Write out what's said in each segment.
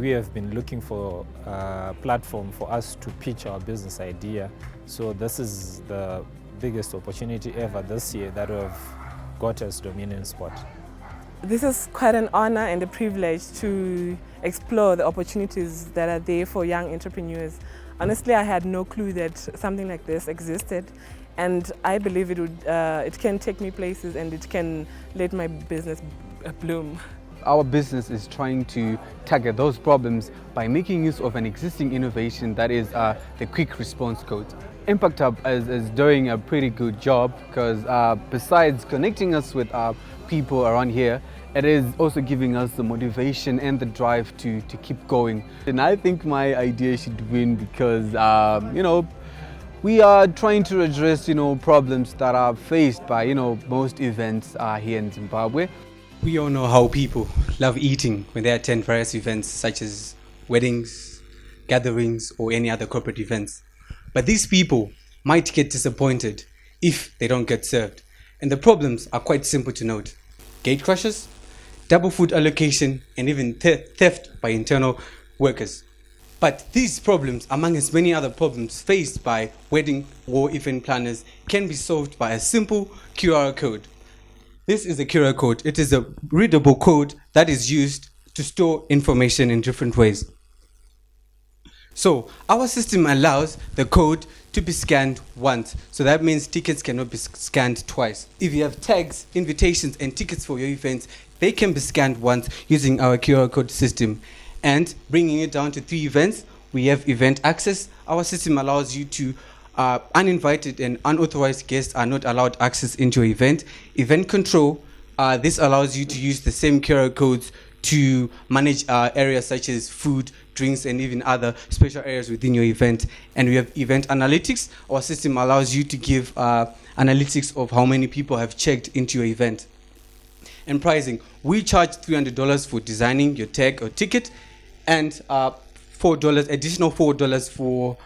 We have been looking for a platform for us to pitch our business idea. So this is the biggest opportunity ever this year that we've got as Dominion Sport. This is quite an honor and a privilege to explore the opportunities that are there for young entrepreneurs. Honestly, I had no clue that something like this existed, and I believe it can take me places and it can let my business bloom. Our business is trying to tackle those problems by making use of an existing innovation that is the quick response code. Impact Hub is doing a pretty good job because besides connecting us with people around here, it is also giving us the motivation and the drive to keep going. And I think my idea should win because, we are trying to address, problems that are faced by, most events here in Zimbabwe. We all know how people love eating when they attend various events such as weddings, gatherings, or any other corporate events. But these people might get disappointed if they don't get served. And the problems are quite simple to note. Gate crushes, double food allocation, and even theft by internal workers. But these problems, among as many other problems faced by wedding or event planners, can be solved by a simple QR code. This is a QR code. It is a readable code that is used to store information in different ways. So our system allows the code to be scanned once. So that means tickets cannot be scanned twice. If you have tags, invitations, and tickets for your events, they can be scanned once using our QR code system. And bringing it down to 3 events, we have event access. Our system allows you to uninvited and unauthorized guests are not allowed access into your event. Event control, this allows you to use the same QR codes to manage areas such as food, drinks, and even other special areas within your event. And we have event analytics. Our system allows you to give analytics of how many people have checked into your event. And pricing, we charge $300 for designing your tag or ticket, and additional $4 for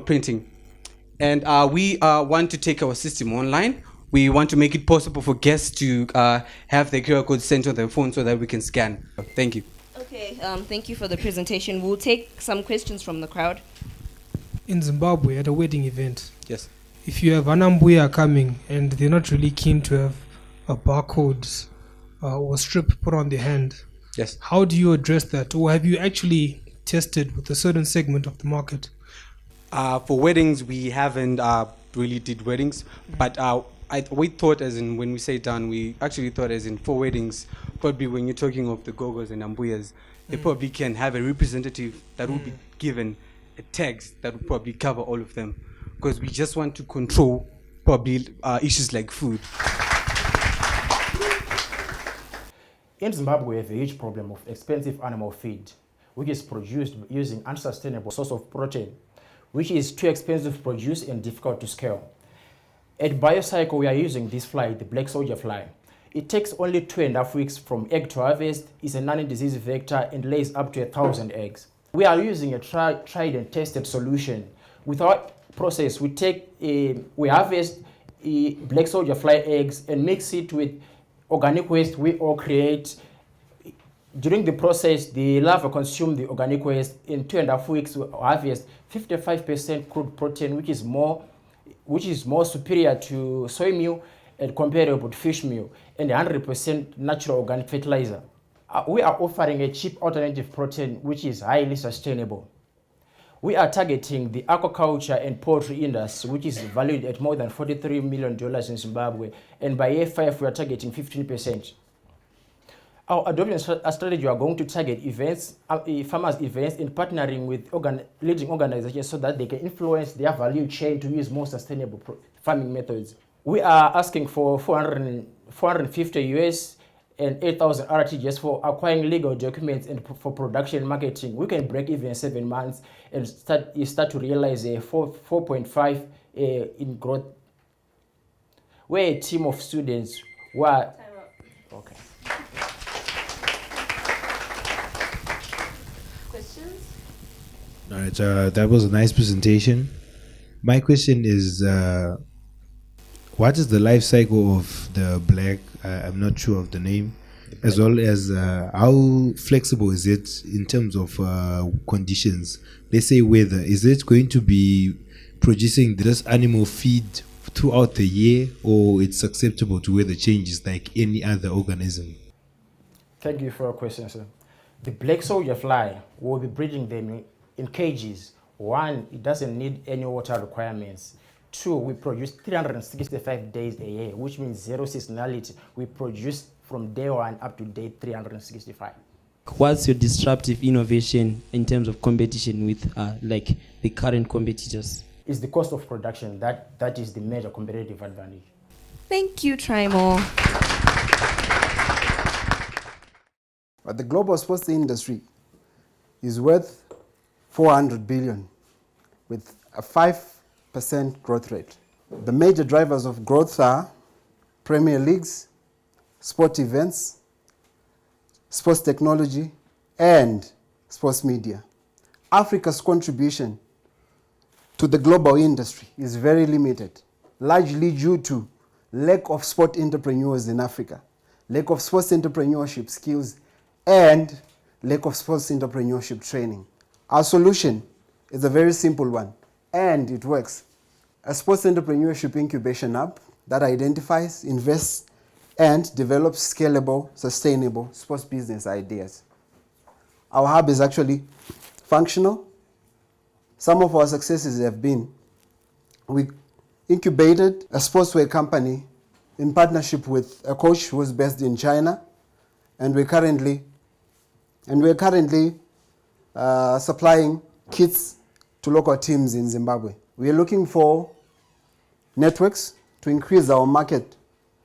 printing. And we want to take our system online. We want to make it possible for guests to have the QR code sent on their phone so that we can scan. Thank you. Okay, thank you for the presentation. We'll take some questions from the crowd. In Zimbabwe, at a wedding event, Yes. if you have Anambuya coming and they're not really keen to have a barcode or strip put on their hand, Yes. how do you address that? Or have you actually tested with a certain segment of the market? For weddings, we haven't really did weddings, but we thought, as in when we say done, we actually thought as in for weddings, probably when you're talking of the gogos and ambuyas, they probably can have a representative that will be given a tags that will probably cover all of them, because we just want to control probably issues like food. In Zimbabwe, we have a huge problem of expensive animal feed, which is produced using unsustainable source of protein, which is too expensive to produce and difficult to scale. At BioCycle, we are using this fly, the black soldier fly. It takes only 2.5 weeks from egg to harvest, is a non-disease vector, and lays up to 1,000 eggs. We are using a tried and tested solution. With our process, we harvest black soldier fly eggs and mix it with organic waste we all create. During the process, the larvae consume the organic waste. In 2.5 weeks, we harvest 55% crude protein, which is more superior to soy meal and comparable to fish meal, and 100% natural organic fertilizer. We are offering a cheap alternative protein which is highly sustainable. We are targeting the aquaculture and poultry industry, which is valued at more than $43 million in Zimbabwe, and by year 5 we are targeting 15%. Our adoption strategy, we are going to target events, farmers events, in partnering with leading organizations so that they can influence their value chain to use more sustainable farming methods. We are asking for 450 US and 8,000 RTGS for acquiring legal documents and for production and marketing. We can break even 7 months and start to realize a 4.5 in growth. We're a team of students who are... Okay. All right, that was a nice presentation. My question is, what is the life cycle of the black, I'm not sure of the name, as well as how flexible is it in terms of conditions? Let's say weather. Is it going to be producing this animal feed throughout the year, or it's susceptible to weather changes like any other organism? Thank you for your question, sir. The black soldier fly, will be breeding them in cages. One, it doesn't need any water requirements. Two, we produce 365 days a year, which means zero seasonality. We produce from day one up to day 365. What's your disruptive innovation in terms of competition with like the current competitors? It's the cost of production. That is the major competitive advantage. Thank you, Trimo. But the global sports industry is worth 400 billion with a 5% growth rate. The major drivers of growth are Premier Leagues, sport events, sports technology, and sports media. Africa's contribution to the global industry is very limited, largely due to lack of sport entrepreneurs in Africa, lack of sports entrepreneurship skills, and lack of sports entrepreneurship training. Our solution is a very simple one, and it works. A sports entrepreneurship incubation hub that identifies, invests, and develops scalable, sustainable sports business ideas. Our hub is actually functional. Some of our successes have been, we incubated a sportswear company in partnership with a coach who is based in China, and we're currently supplying kits to local teams in Zimbabwe. We are looking for networks to increase our market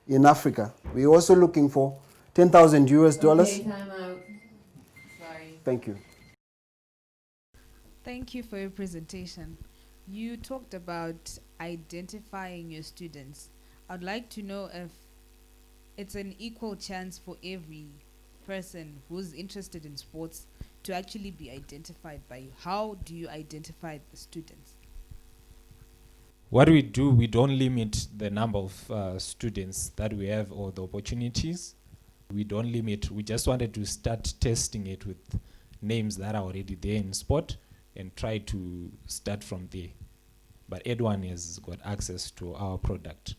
in Africa. We're also looking for 10,000 US dollars. Okay, time out. Sorry. Thank you. Thank you for your presentation. You talked about identifying your students. I'd like to know if it's an equal chance for every person who's interested in sports to actually be identified by you. How do you identify the students? What we do, we don't limit the number of students that we have or the opportunities. We don't limit. We just wanted to start testing it with names that are already there in sport and try to start from there. But everyone has got access to our product.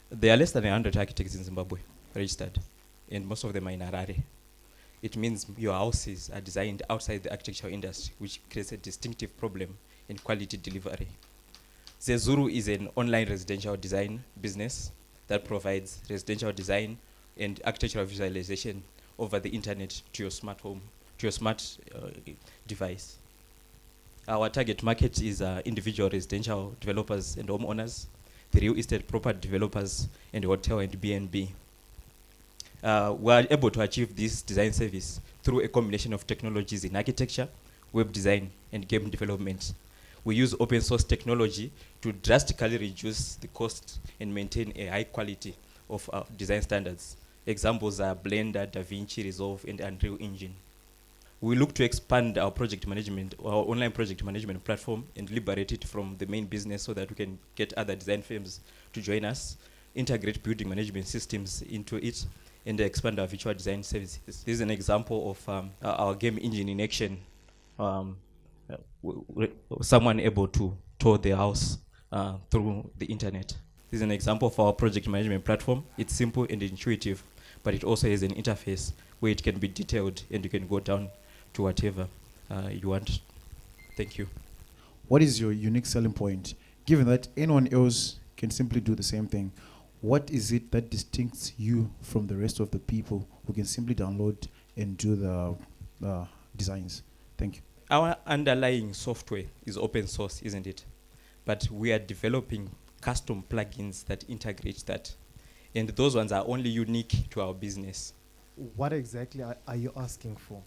There are less than 100 architects in Zimbabwe registered, and most of them are in Harare. It means your houses are designed outside the architectural industry, which creates a distinctive problem in quality delivery. Zezuru is an online residential design business that provides residential design and architectural visualization over the internet to your smart home, to your smart device. Our target market is individual residential developers and homeowners, the real estate property developers, and hotel and B&B. We are able to achieve this design service through a combination of technologies in architecture, web design, and game development. We use open source technology to drastically reduce the cost and maintain a high quality of design standards. Examples are Blender, DaVinci Resolve, and Unreal Engine. We look to expand our project management, our online project management platform, and liberate it from the main business so that we can get other design firms to join us, integrate building management systems into it, and expand our virtual design services. This is an example of our game engine in action. Someone able to tour their house through the internet. This is an example of our project management platform. It's simple and intuitive, but it also has an interface where it can be detailed and you can go down to whatever you want. Thank you. What is your unique selling point? Given that anyone else can simply do the same thing, what is it that distincts you from the rest of the people who can simply download and do the designs? Thank you. Our underlying software is open source, isn't it? But we are developing custom plugins that integrate that. And those ones are only unique to our business. What exactly are you asking for?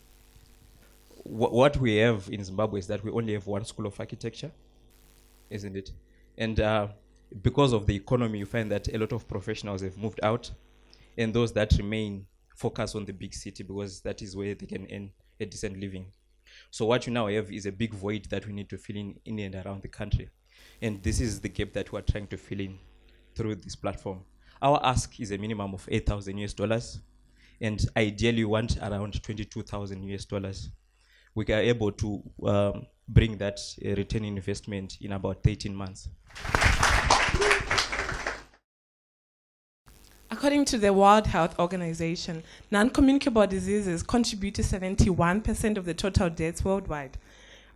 What we have in Zimbabwe is that we only have one school of architecture, isn't it? And because of the economy, you find that a lot of professionals have moved out, and those that remain focus on the big city because that is where they can earn a decent living. So what you now have is a big void that we need to fill in and around the country. And this is the gap that we're trying to fill in through this platform. Our ask is a minimum of 8,000 US dollars, and ideally we want around 22,000 US dollars. We are able to bring that return investment in about 13 months. According to the World Health Organization, non-communicable diseases contribute to 71% of the total deaths worldwide.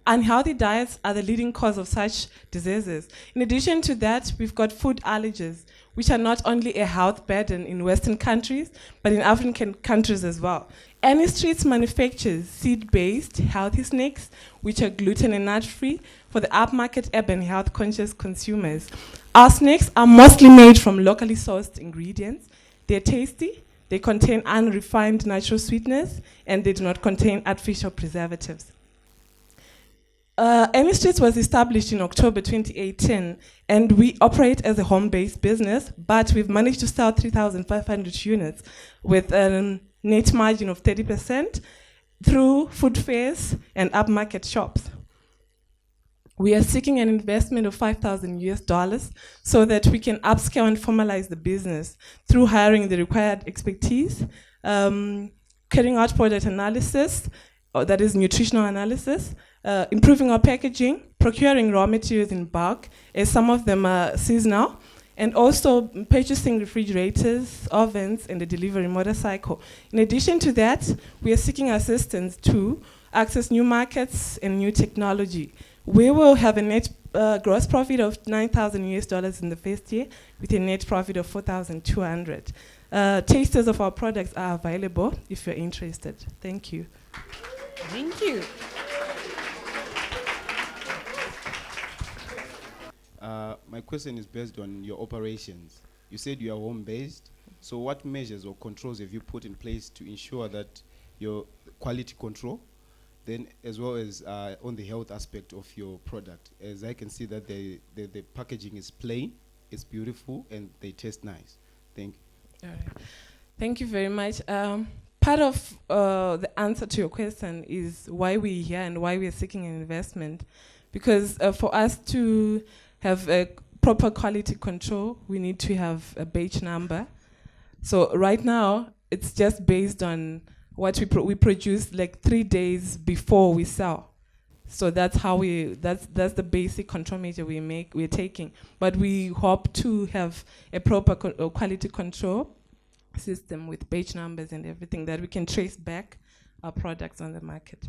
Unhealthy diets are the leading cause of such diseases. In addition to that, we've got food allergies, which are not only a health burden in Western countries, but in African countries as well. Any Streets manufactures seed-based healthy snacks, which are gluten and nut-free, for the upmarket urban health-conscious consumers. Our snacks are mostly made from locally sourced ingredients. They're tasty, they contain unrefined natural sweetness, and they do not contain artificial preservatives. Any Streets was established in October 2018, and we operate as a home-based business, but we've managed to sell 3,500 units with a net margin of 30% through food fairs and upmarket shops. We are seeking an investment of 5,000 US dollars so that we can upscale and formalize the business through hiring the required expertise, carrying out product analysis, that is nutritional analysis, improving our packaging, procuring raw materials in bulk, as some of them are seasonal, and also purchasing refrigerators, ovens, and a delivery motorcycle. In addition to that, we are seeking assistance to access new markets and new technology. We will have a net gross profit of 9,000 US dollars in the first year with a net profit of 4,200. Tasters of our products are available if you're interested. Thank you. Thank you. My question is based on your operations. You said you are home-based. So what measures or controls have you put in place to ensure that your quality control, then as well as on the health aspect of your product? As I can see that the packaging is plain, it's beautiful, and they taste nice. Thank you. All right. Thank you very much. Part of the answer to your question is why we're here and why we're seeking an investment. Because for us to have a proper quality control, we need to have a batch number. So right now, it's just based on what we produce like 3 days before we sell. So that's how that's the basic control measure we're taking. But we hope to have a proper quality control system with batch numbers and everything that we can trace back our products on the market.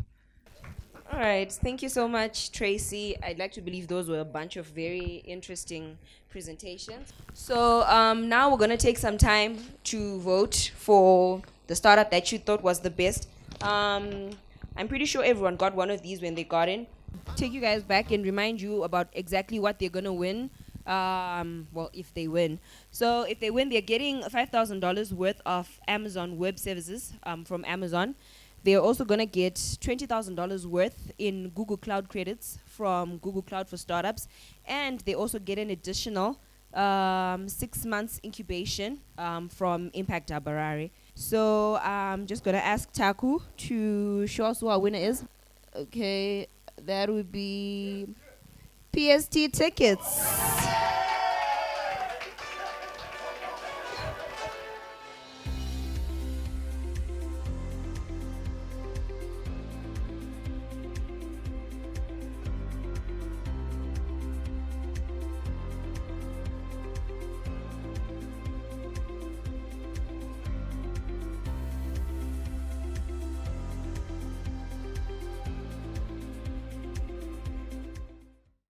All right, thank you so much, Tracy. I'd like to believe those were a bunch of very interesting presentations. So now we're going to take some time to vote for the startup that you thought was the best. I'm pretty sure everyone got one of these when they got in. Take you guys back and remind you about exactly what they're going to win. Well, if they win. So if they win, they're getting $5,000 worth of Amazon Web Services from Amazon. They're also going to get $20,000 worth in Google Cloud credits from Google Cloud for Startups. And they also get an additional 6 months incubation from Impact Hub Harare. So I'm just going to ask Taku to show us who our winner is. Okay, that would be PST Tickets.